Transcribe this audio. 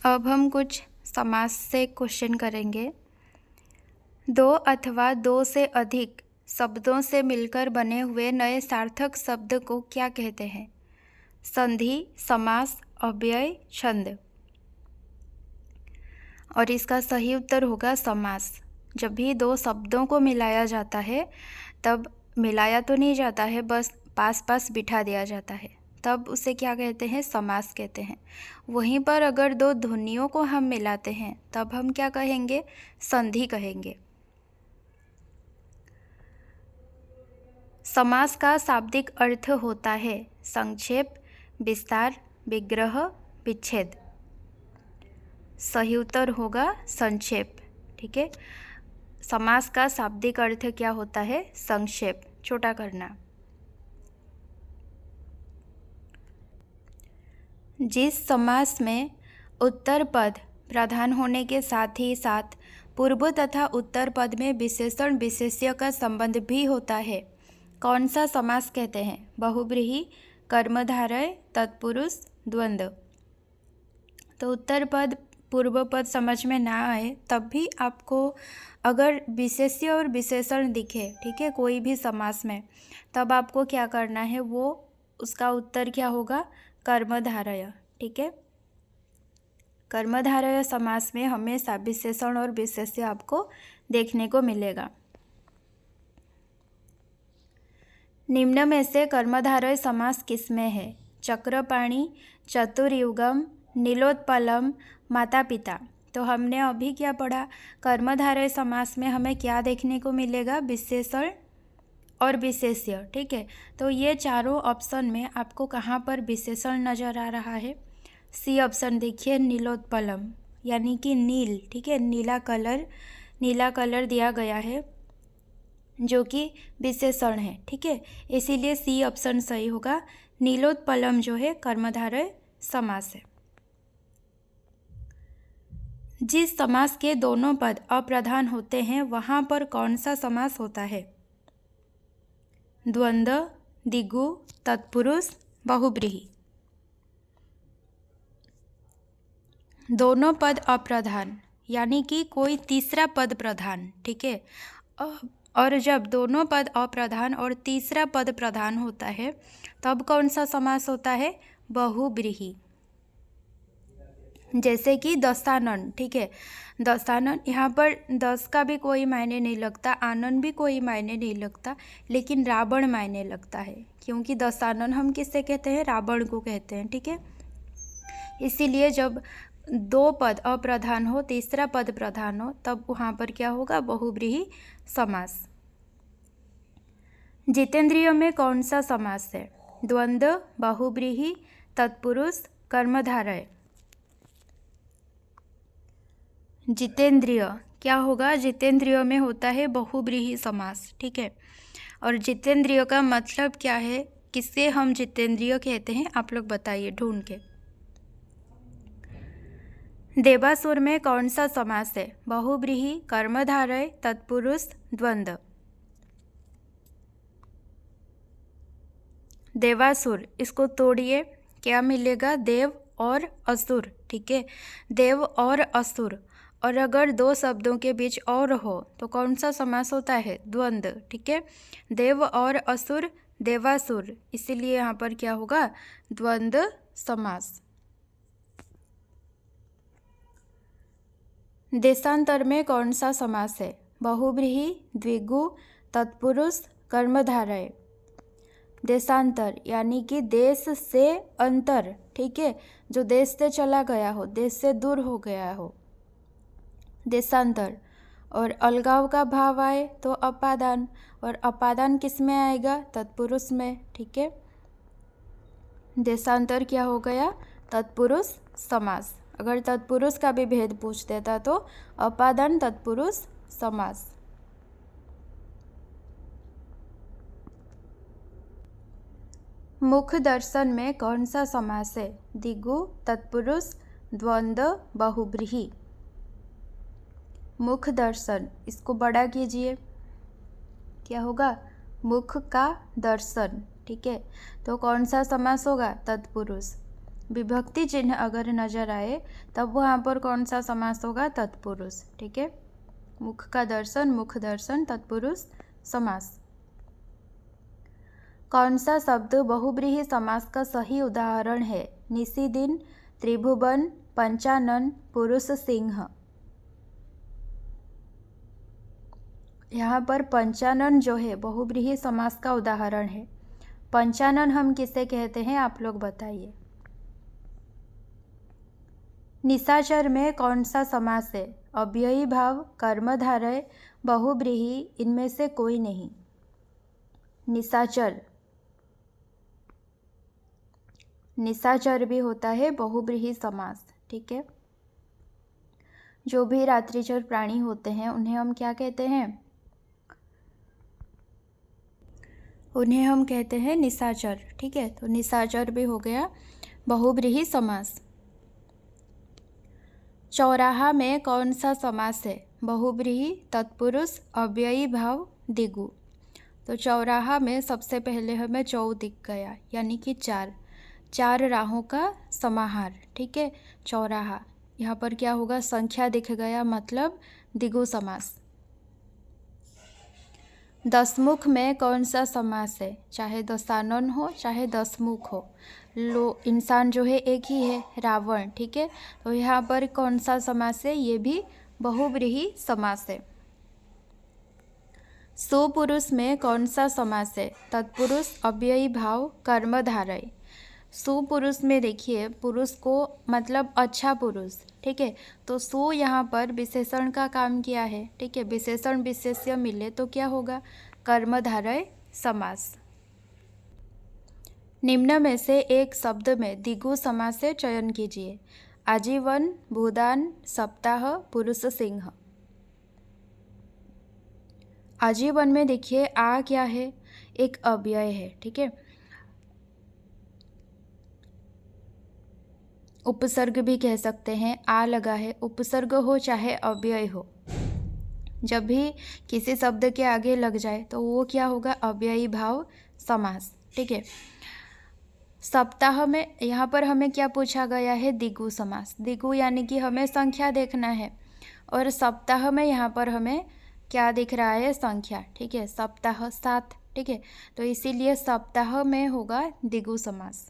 अब हम कुछ समास से क्वेश्चन करेंगे। दो अथवा दो से अधिक शब्दों से मिलकर बने हुए नए सार्थक शब्द को क्या कहते हैं? संधि, समास, अव्यय, छंद। और इसका सही उत्तर होगा समास। जब भी दो शब्दों को मिलाया जाता है तब मिलाया तो नहीं जाता है, बस पास पास बिठा दिया जाता है, तब उसे क्या कहते हैं? समास कहते हैं। वहीं पर अगर दो ध्वनियों को हम मिलाते हैं तब हम क्या कहेंगे? संधि कहेंगे। समास का शाब्दिक अर्थ होता है संक्षेप, विस्तार, विग्रह, विच्छेद। सही उत्तर होगा संक्षेप। ठीक है, समास का शाब्दिक अर्थ क्या होता है? संक्षेप, छोटा करना। जिस समास में उत्तर पद प्रधान होने के साथ ही साथ पूर्व तथा उत्तर पद में विशेषण विशेष्य का संबंध भी होता है, कौन सा समास कहते हैं? बहुब्रीहि, कर्मधारय, तत्पुरुष, द्वंद्व। तो उत्तर पद पूर्व पद समझ में ना आए तब भी आपको अगर विशेष्य और विशेषण दिखे, ठीक है, कोई भी समास में, तब आपको क्या करना है? वो उसका उत्तर क्या होगा? कर्मधारय। ठीक है, कर्मधारय समास में हमेशा विशेषण और विशेष्य आपको देखने को मिलेगा। निम्न में से कर्मधारय समास किसमें है? चक्रपाणी, चतुर्युगम, नीलोत्पलम, माता पिता। तो हमने अभी क्या पढ़ा? कर्मधारय समास में हमें क्या देखने को मिलेगा? विशेषण और विशेष्य। ठीक है, तो ये चारों ऑप्शन में आपको कहाँ पर विशेषण नज़र आ रहा है? सी ऑप्शन देखिए, नीलोत्पलम, यानी कि नील। ठीक है, नीला कलर दिया गया है जो कि विशेषण है। ठीक है, इसीलिए सी ऑप्शन सही होगा। नीलोत्पलम जो है कर्मधारय समास है। जिस समास के दोनों पद अप्रधान होते हैं वहाँ पर कौन सा समास होता है? द्वंद्व, द्विगु, तत्पुरुष, बहुब्रीहि। दोनों पद अप्रधान यानी कि कोई तीसरा पद प्रधान। ठीक है, और जब दोनों पद अप्रधान और तीसरा पद प्रधान होता है तब कौन सा समास होता है? बहुब्रीहि। जैसे कि दशानन। ठीक है, दशानन, यहाँ पर दस का भी कोई मायने नहीं लगता, आनन भी कोई मायने नहीं लगता, लेकिन रावण मायने लगता है, क्योंकि दशानन हम किससे कहते हैं? रावण को कहते हैं। ठीक है, इसीलिए जब दो पद अप्रधान हो, तीसरा पद प्रधान हो, तब वहाँ पर क्या होगा? बहुब्रीहि समास। जितेंद्रियों में कौन सा समास है? द्वंद्व, बहुब्रीहि, तत्पुरुष, कर्मधारय। जितेंद्रिय क्या होगा? जितेंद्रियों में होता है बहुब्रीहि समास। ठीक है, और जितेंद्रिय का मतलब क्या है? किससे हम जितेंद्रिय कहते हैं? आप लोग बताइए ढूंढ के। देवासुर में कौन सा समास है? बहुब्रीहि, कर्मधारय, तत्पुरुष, द्वंद्व। देवासुर, इसको तोड़िए, क्या मिलेगा? देव और असुर। ठीक है, देव और असुर, और अगर दो शब्दों के बीच और हो तो कौन सा समास होता है? द्वंद्व। ठीक है, देव और असुर, देवासुर, इसीलिए यहाँ पर क्या होगा? द्वंद्व समास। देशांतर में कौन सा समास है? बहुब्रीहि, द्विगु, तत्पुरुष, कर्मधारय। देशांतर यानी कि देश से अंतर। ठीक है, जो देश से चला गया हो, देश से दूर हो गया हो, देशांतर। और अलगाव का भाव आए तो अपादान, और अपादान किस में आएगा? तत्पुरुष में। ठीक है, देशांतर क्या हो गया? तत्पुरुष समास। अगर तत्पुरुष का भी भेद पूछ देता तो अपादान तत्पुरुष समास। मुख दर्शन में कौन सा समास है? द्विगु, तत्पुरुष, द्वंद्व, बहुब्रीहि। मुख दर्शन, इसको बड़ा कीजिए, क्या होगा? मुख का दर्शन। ठीक है, तो कौन सा समास होगा? तत्पुरुष। विभक्ति चिन्ह अगर नजर आए तब वहाँ पर कौन सा समास होगा? तत्पुरुष। ठीक है, मुख का दर्शन, मुख दर्शन, तत्पुरुष समास। कौन सा शब्द बहुब्रीहि समास का सही उदाहरण है? निशिदिन, त्रिभुवन, पंचानन, पुरुष सिंह। यहाँ पर पंचानन जो है बहुब्रीहि समास का उदाहरण है। पंचानन हम किसे कहते हैं, आप लोग बताइए। निशाचर में कौन सा समास है? अव्ययी भाव, कर्मधारय, बहुब्रीहि, इनमें से कोई नहीं। निशाचर, निशाचर भी होता है बहुब्रीहि समास। ठीक है, जो भी रात्रिचर प्राणी होते हैं उन्हें हम क्या कहते हैं? उन्हें हम कहते हैं निशाचर। ठीक है, तो निशाचर भी हो गया बहुब्रीहि समास। चौराहा में कौन सा समास है? बहुब्रीहि, तत्पुरुष, अव्ययी भाव, दिगु। तो चौराहा में सबसे पहले हमें चौ दिख गया, यानी कि चार राहों का समाहार। ठीक है, चौराहा, यहाँ पर क्या होगा? संख्या दिख गया, मतलब दिगु समास। दसमुख में कौन सा समास है? चाहे दशानन हो चाहे दसमुख हो, इंसान जो है एक ही है, रावण। ठीक है, तो यहाँ पर कौन सा समास है? ये भी बहुब्रीहि समास है। सुपुरुष में कौन सा समास है? तत्पुरुष, अव्ययी भाव, कर्मधारय। सुपुरुष में देखिए, पुरुष को मतलब अच्छा पुरुष। ठीक है, तो सु यहाँ पर विशेषण का काम किया है। ठीक है, विशेषण विशेष्य मिले तो क्या होगा? कर्मधारय समास। निम्न में से एक शब्द में द्विगु समास से चयन कीजिए। आजीवन, भूदान, सप्ताह, पुरुष सिंह। आजीवन में देखिए आ क्या है? एक अव्यय है। ठीक है, उपसर्ग भी कह सकते हैं, आ लगा है, उपसर्ग हो चाहे अव्यय हो, जब भी किसी शब्द के आगे लग जाए तो वो क्या होगा? अव्ययी भाव समास। ठीक है, सप्ताह में यहाँ पर हमें क्या पूछा गया है? द्विगु समास। द्विगु यानी कि हमें संख्या देखना है, और सप्ताह में यहाँ पर हमें क्या दिख रहा है? संख्या। ठीक है, सप्ताह 7। ठीक है, तो इसीलिए सप्ताह में होगा द्विगु समास।